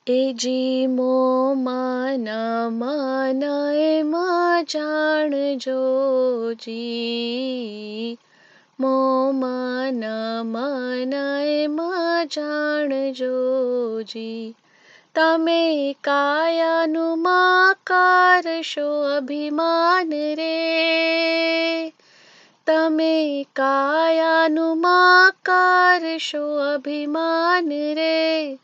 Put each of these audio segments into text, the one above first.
એ જી મોમાં ન મન એમાં જાણજો જી, મોમાં ન મન એમાં જાણજો જી. તમે કાયાનું માં કરશો અભિમાન રે, તમે કાયાનું માં કરશો અભિમાન રે,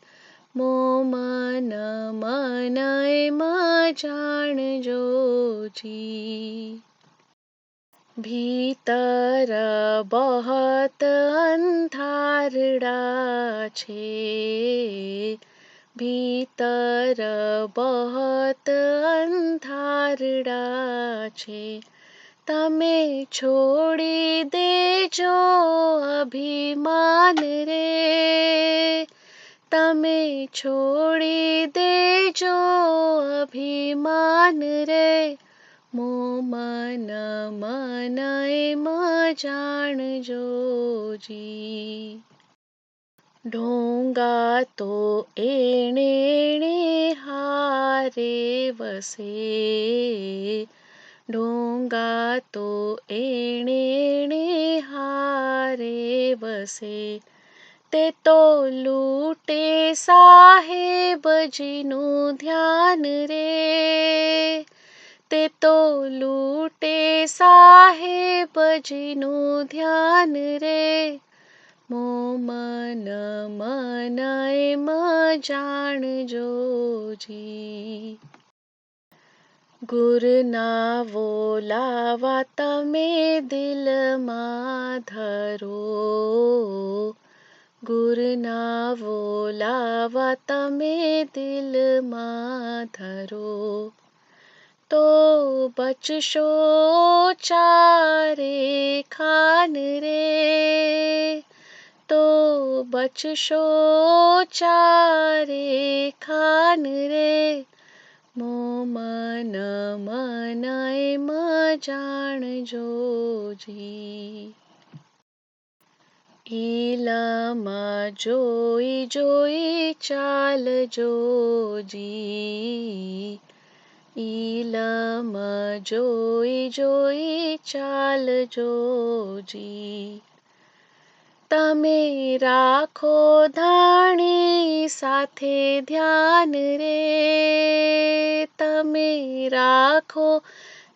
મોમાં ન મન એમાં જાણજો જી. ભીતર બહોત અંધારડા છે, ભીતર બહોત અંધારડા છે, તમે છોડી દેજો અભિમાન રે, તમે છોડી દેજો અભિમાન રે, મોમાં ન મન એમાં જાણજો જી. ઢોંગા તો એણે એણે હારે વસે, ઢોંગા તો એણે એણે હારે વસે, તે તો લૂટે સાહેબજીનું ધ્યાન રે, તે તો લૂટે સાહેબજીનું ધ્યાન રે, મોમાં ન મન એમાં જાણજો જી. ગુરના વોલાવા તમે દિલમાં ધરો, ગુરના વોલાવા તમે દિલમાં ધરો, તો બચશો ચારે ખાન રે, તો બચશો ચારે ખાન રે, મોમાં ન મન એમાં જાણજો જી. ઈલમ જોઈ જોઈ ચાલજો જી, ઈલમ જોઈ જોઈ ચાલજો જી. તમે રાખો ધાણી સાથે ધ્યાન રે, તમે રાખો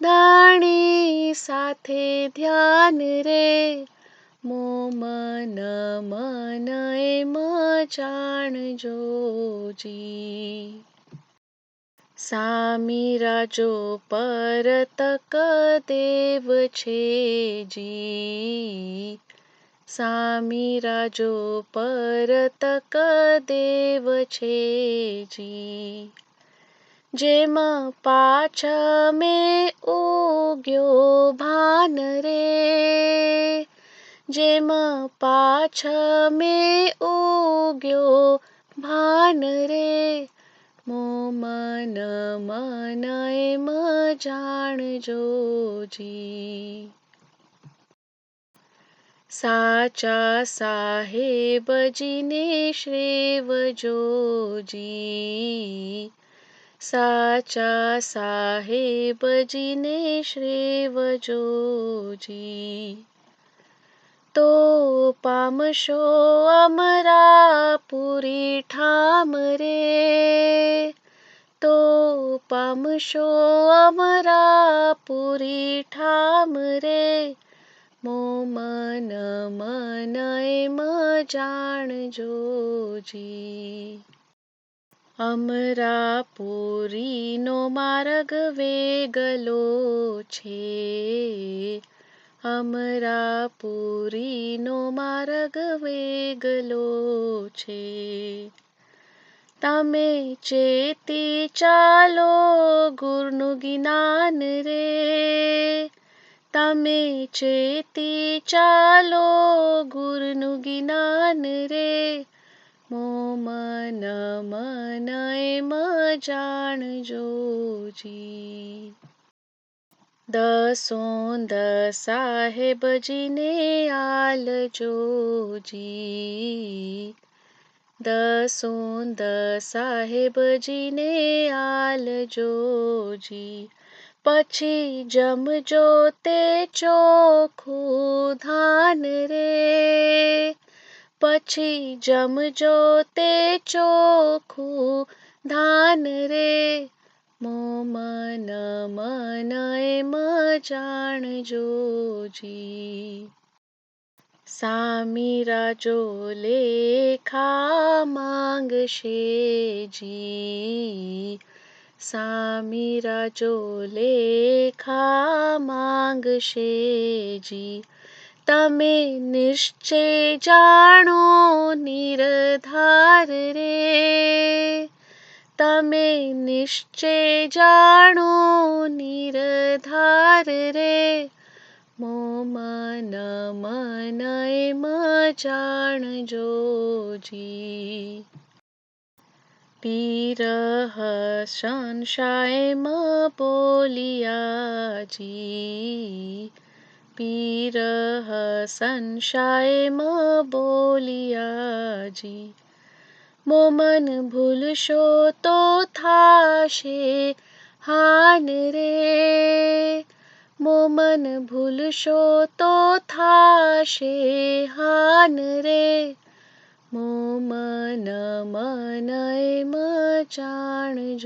ધાણી સાથે ધ્યાન રે, મોમાં ન મન એમાં જાણજો જી. સામી રાજો પરતક દેવ છે જી, સામી રાજો પરતક દેવ છે જી. જેમાં પાછમે ઉગ્યો ભાન રે, જેમાં પાછમે ઉગ્યો ભાન રે, મોમાં ન મન એમાં જાણજો જી. સાચા સાહેબજીને શ્રેવજો જી, સાચા સાહેબજીને શ્રેવજો જી. તો પામશો અમરાપુરી ઠામ રે, તો પામશો અમરાપુરી ઠામ રે, મોમાં ન મન એમાં જાણજો જી. અમરાપુરીનો માર્ગ વેગલો છે, અમરાપુરીનો માર્ગ વેગલો છે, તમે ચેતી ચાલો ગુરનું જ્ઞાન રે, તમે ચેતી ચાલો ગુરનું જ્ઞાન રે, મોમાં ન મન એમાં જાણજો જી. દસોંદ સાહેબજીને આલજો જી, દસોં સાહેબજીને આલજોજી, પછી જમજો તે ચોખ્ખું ધાન રે, પછી જમજો તે ચોખ્ખું ધાન રે, મોમન મન એમ જાણજોજી. સામીરા જો લેખા માંગશેજી, સામીરા જો લેખા માંગશેજી, તમે નિશ્ચય જાણો નિર્ધાર રે, તમે નિશ્ચય જાણો નિર્ધાર રે, મોમન મન એમ જાણજોજી. પીર સંશયમાં બોલિયાજી, પીર સંશયમાં બોલિયાજી, મોમન ભૂલશો તો થાશે હાન રે, મોમન ભૂલશો તો થાશે હાન રે, મોમન મન એમ જાણજોજી.